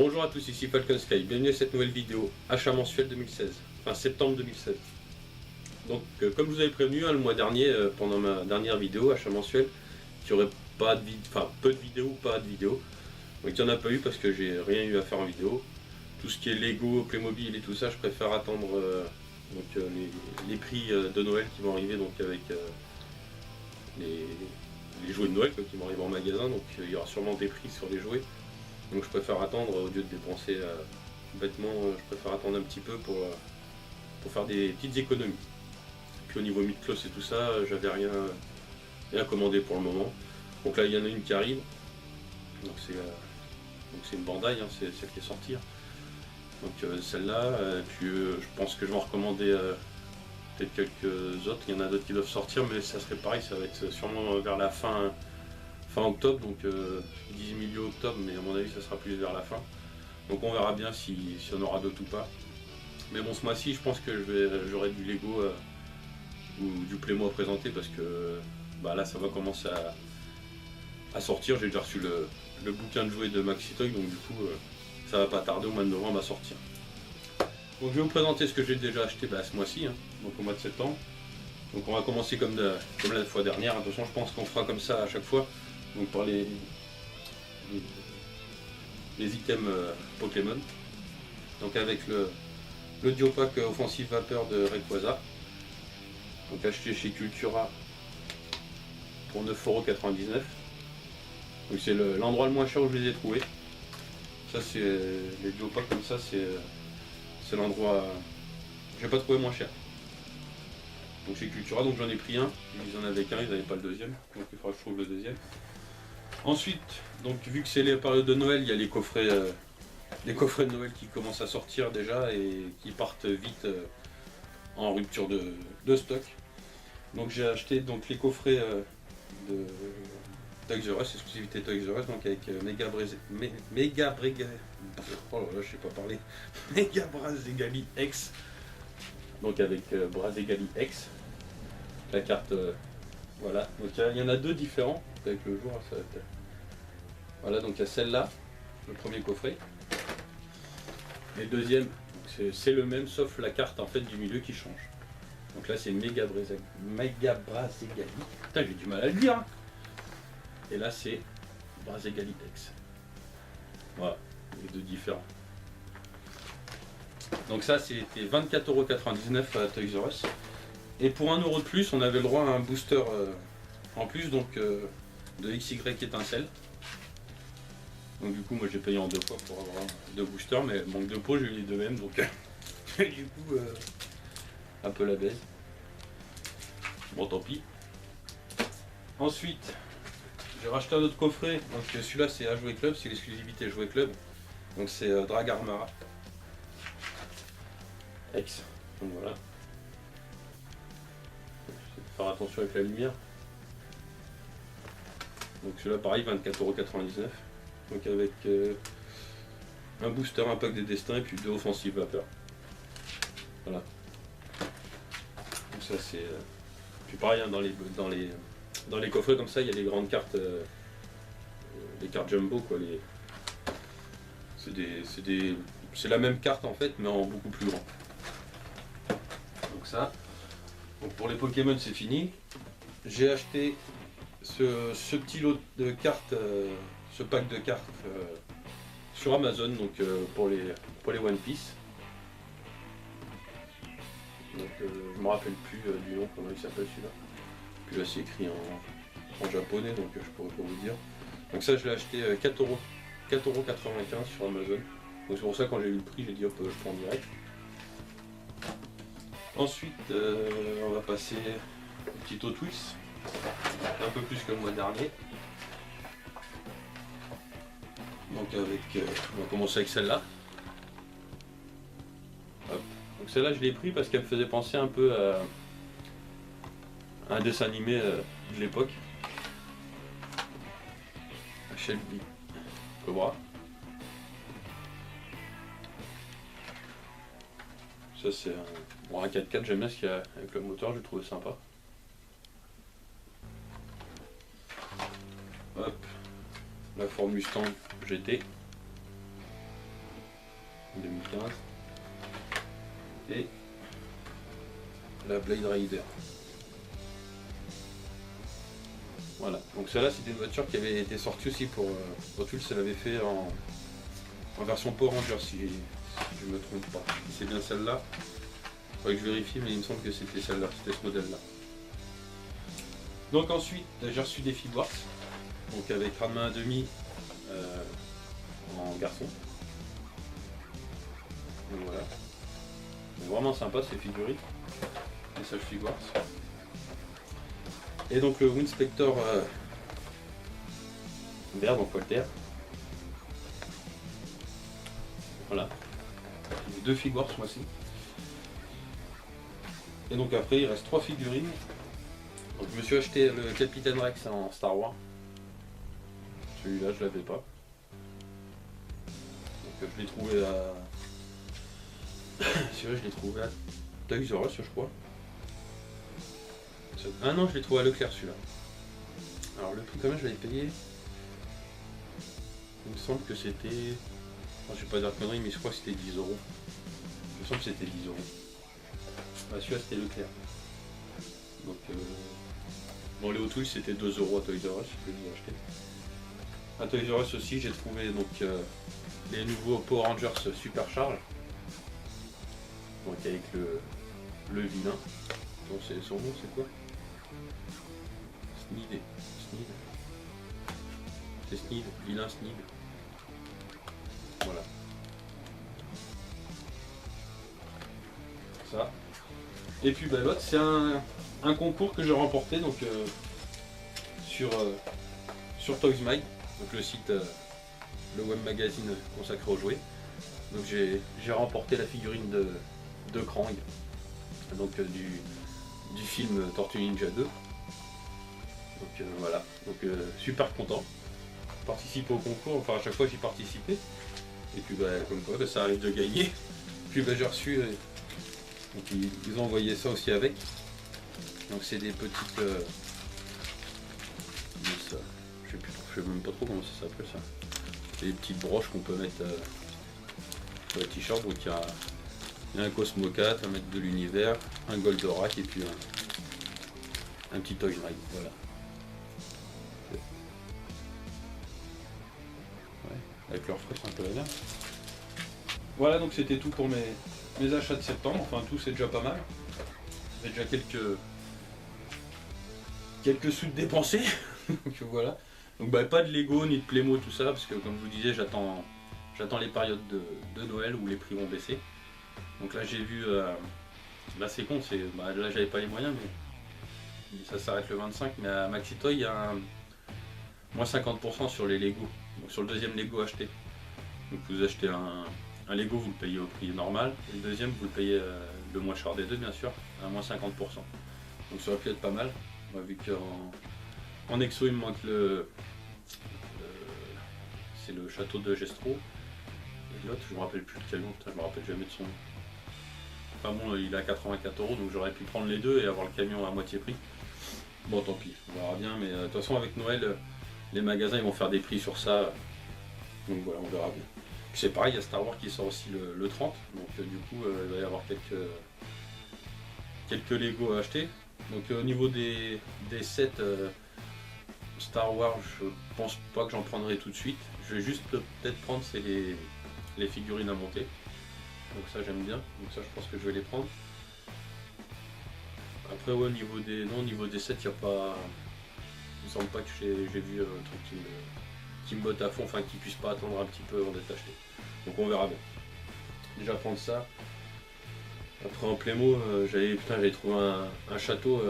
Bonjour à tous, ici Falcon Sky, bienvenue à cette nouvelle vidéo, achat mensuel 2016, enfin septembre 2016. Donc comme je vous avais prévenu le mois dernier, pendant ma dernière vidéo, achat mensuel, qu'il n'y aurait pas de vidéo, enfin peu de vidéos ou pas de vidéos. Donc il n'y en a pas eu parce que j'ai rien eu à faire en vidéo. Tout ce qui est Lego, Playmobil et tout ça, je préfère attendre les prix de Noël qui vont arriver, donc avec les jouets de Noël qui vont arriver en magasin, donc il y aura sûrement des prix sur les jouets. Donc je préfère attendre, au lieu de dépenser bêtement, je préfère attendre un petit peu pour faire des petites économies. Puis au niveau mid-close et tout ça, j'avais rien commandé pour le moment. Donc là il y en a une qui arrive, donc c'est une Bandai, hein, c'est celle qui est sortie. Donc celle-là, puis je pense que je vais en recommander peut-être quelques autres. Il y en a d'autres qui doivent sortir, mais ça serait pareil, ça va être sûrement vers la fin octobre, donc 10 milieu octobre, mais à mon avis ça sera plus vers la fin. Donc on verra bien si on aura d'autres ou pas. Mais bon, ce mois-ci je pense que j'aurai du Lego ou du Playmo à présenter, parce que là ça va commencer à sortir. J'ai déjà reçu le bouquin de jouets de Maxi Toy, donc du coup ça va pas tarder, au mois de novembre à sortir. Donc je vais vous présenter ce que j'ai déjà acheté ce mois-ci, hein, donc au mois de septembre. Donc on va commencer comme la fois dernière. Attention, je pense qu'on fera comme ça à chaque fois. Donc par les items Pokémon. Donc avec le Duopack Offensive Vapeur de Rayquaza. Donc acheté chez Cultura pour 9,99 €. Donc c'est l'endroit le moins cher où je les ai trouvés. Ça c'est les Duopacks comme ça, c'est l'endroit. J'ai pas trouvé moins cher. Donc chez Cultura, donc j'en ai pris un. Ils en avaient qu'un, ils n'avaient pas le deuxième. Donc il faudra que je trouve le deuxième. Ensuite, donc vu que c'est les périodes de Noël, il y a les coffrets de Noël qui commencent à sortir déjà et qui partent vite en rupture de stock. Donc j'ai acheté donc les coffrets de Toys R Us, exclusivité Toys R Us, donc avec Mega Brazegali X. Donc avec Brazegali X, la carte, voilà. Donc il y en a deux différents, avec le jour, ça va être... Voilà, donc il y a celle-là, le premier coffret. Et le deuxième, c'est le même, sauf la carte en fait du milieu qui change. Donc là c'est une Mega Brazegali. Putain, j'ai du mal à le dire, hein. Et là c'est Brazegali X. Voilà, les deux différents. Donc ça c'était 24,99 € à Toys R Us. Et pour 1 € de plus, on avait le droit à un booster en plus, donc de XY étincelle. Donc du coup moi j'ai payé en 2 fois pour avoir 2 boosters, mais manque de peau, j'ai eu les deux mêmes, donc du coup un peu la baisse. Bon, tant pis. Ensuite j'ai racheté un autre coffret, donc celui-là c'est à Jouet Club, c'est l'exclusivité Jouet Club. Donc c'est Drag Armara X. Donc voilà. Faire attention avec la lumière. Donc celui-là pareil, 24,99 €. Donc avec un booster, un pack des destins et puis 2 offensives vapeur. Voilà. Donc ça c'est. Puis pareil, hein, dans les coffrets comme ça, il y a les grandes cartes, les cartes jumbo quoi. C'est la même carte en fait, mais en beaucoup plus grand. Donc ça. Donc pour les Pokémon c'est fini. J'ai acheté ce petit lot de cartes, ce pack de cartes sur Amazon, donc pour les One Piece. Donc je me rappelle plus du nom, comment il s'appelle celui-là. Puis là c'est écrit en japonais, donc je pourrais pas vous dire. Donc ça je l'ai acheté 4,95 € sur Amazon. Donc c'est pour ça quand j'ai eu le prix j'ai dit hop je prends en direct. Ensuite on va passer au petit Hot Wheels, un peu plus que le mois dernier. Donc on va commencer avec celle-là. Donc celle-là je l'ai pris parce qu'elle me faisait penser un peu à un dessin animé de l'époque. Shelby Cobra. Ça c'est un 4x4, j'aime bien ce qu'il y a avec le moteur, je le trouve sympa. Hop, la Ford Mustang GT. 2015. Et la Blade Rider. Voilà, donc celle-là c'était une voiture qui avait été sortie aussi pour Hot Wheels, elle l'avait fait en version Power Rangers si je ne me trompe pas. C'est bien celle-là. Il faudrait que je vérifie, mais il me semble que c'était celle-là, c'était ce modèle-là. Donc ensuite j'ai reçu des Figuarts, donc avec Ranma 1,5 en garçon. Donc voilà. C'est vraiment sympa ces figurines. Message Figuarts. Et donc le Winspector vert, donc Walter. Voilà. J'ai 2 Figuarts ce mois-ci. Et donc après il reste 3 figurines. Donc je me suis acheté le Capitaine Rex en Star Wars. Celui-là je l'avais pas. Donc je l'ai trouvé à. Celui-là je l'ai trouvé à Toys R Us je crois. Ah non, je l'ai trouvé à Leclerc celui-là. Alors le prix quand même je l'avais payé. Il me semble que c'était. Enfin, je vais pas dire de conneries mais je crois que c'était 10 €. Il me semble que c'était 10 €. Ah, celui-là c'était Leclerc. Donc bon les Hot Wheels c'était 2 € à Toys R Us, je les ai achetés. À Toys R Us aussi j'ai trouvé donc les nouveaux Power Rangers Supercharge. Donc avec le vilain. Donc c'est son nom c'est quoi? Sneed. C'est Sneed, vilain Sneed. Voilà. Ça. Et puis bah, l'autre c'est un concours que j'ai remporté donc sur Toys Mag, donc le site, le web magazine consacré aux jouets. Donc j'ai remporté la figurine de Krang, donc du film Tortue Ninja 2. Donc voilà, donc super content. Participer au concours, enfin à chaque fois j'y participais. Et puis bah, comme quoi bah, ça arrive de gagner. Puis bah, j'ai reçu, donc ils ont envoyé ça aussi avec. Donc c'est des petites, ça, je sais même pas trop comment ça s'appelle ça. C'est des petites broches qu'on peut mettre sur les t-shirts. Donc il y a un Cosmo 4, un mètre de l'univers, un Goldorak et puis un petit Toy Ride. Voilà. Ouais, avec leur frais, c'est un peu la merde. Voilà, donc c'était tout pour mes achats de septembre. Enfin, tout c'est déjà pas mal. J'ai déjà quelques sous de dépensés. Donc voilà. Donc bah, pas de Lego ni de Playmo, tout ça, parce que comme je vous disais, j'attends les périodes de Noël où les prix vont baisser. Donc là j'ai vu, là c'est con, là j'avais pas les moyens, mais ça s'arrête le 25, mais à Maxi Toy il y a moins 50% sur les Lego, donc sur le deuxième Lego acheté. Donc vous achetez un Lego, vous le payez au prix normal, et le deuxième vous le payez le moins cher des deux bien sûr, à moins 50%. Donc ça aurait pu être pas mal, moi, vu qu'en exo il me manque c'est le château de Gestro. Et l'autre, je me rappelle plus le camion, putain, je me rappelle jamais de son nom. Enfin bon, il est à 84 €, donc j'aurais pu prendre les deux et avoir le camion à moitié prix. Bon, tant pis, on verra bien, mais de toute façon, avec Noël, les magasins ils vont faire des prix sur ça. Donc voilà, on verra bien. Puis c'est pareil, il y a Star Wars qui sort aussi le 30, donc du coup, il va y avoir quelques Lego à acheter. Donc au niveau des sets Star Wars, je pense pas que j'en prendrai tout de suite. Je vais juste peut-être prendre les figurines à monter. Donc ça j'aime bien, donc ça je pense que je vais les prendre. Après ouais, au niveau des sets, il n'y a pas. Il me semble pas que j'ai vu un truc qui me botte à fond, enfin qui puisse pas attendre un petit peu avant d'être acheté. Donc on verra bien. Déjà prendre ça. Après en Playmo, j'avais trouvé un château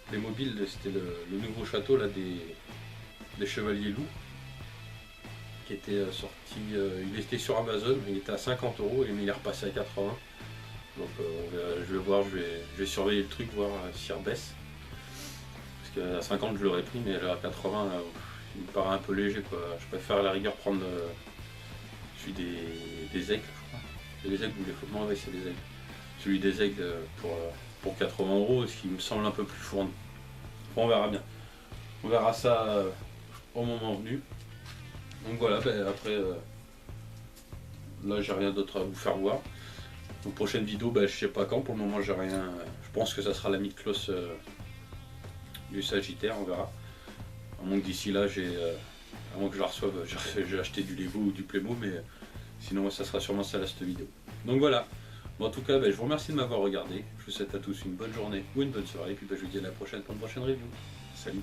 Playmobil, c'était le nouveau château là des Chevaliers Loups. Qui était sorti, il était sur Amazon, il était à 50 € mais il est repassé à 80. Donc je vais voir, je vais surveiller le truc, voir s'il rebaisse. Parce qu'à 50 je l'aurais pris, mais à 80 il me paraît un peu léger quoi. Je préfère à la rigueur prendre celui des aigles, je crois. C'est des aigles ou les faux. Non ouais, c'est des aigles. Celui des aigles pour 80 €, ce qui me semble un peu plus fourni. Bon, on verra bien. On verra ça au moment venu. Donc voilà, après là j'ai rien d'autre à vous faire voir. Donc prochaine vidéo, je sais pas quand, pour le moment j'ai rien. Je pense que ça sera la mid-close du Sagittaire, on verra. À moins que d'ici là, avant que je la reçoive, j'ai acheté du Lego ou du Playmo, mais sinon ça sera sûrement ça là cette vidéo. Donc voilà. Bon, en tout cas, je vous remercie de m'avoir regardé. Je vous souhaite à tous une bonne journée ou une bonne soirée. Et puis je vous dis à la prochaine pour une prochaine review. Salut.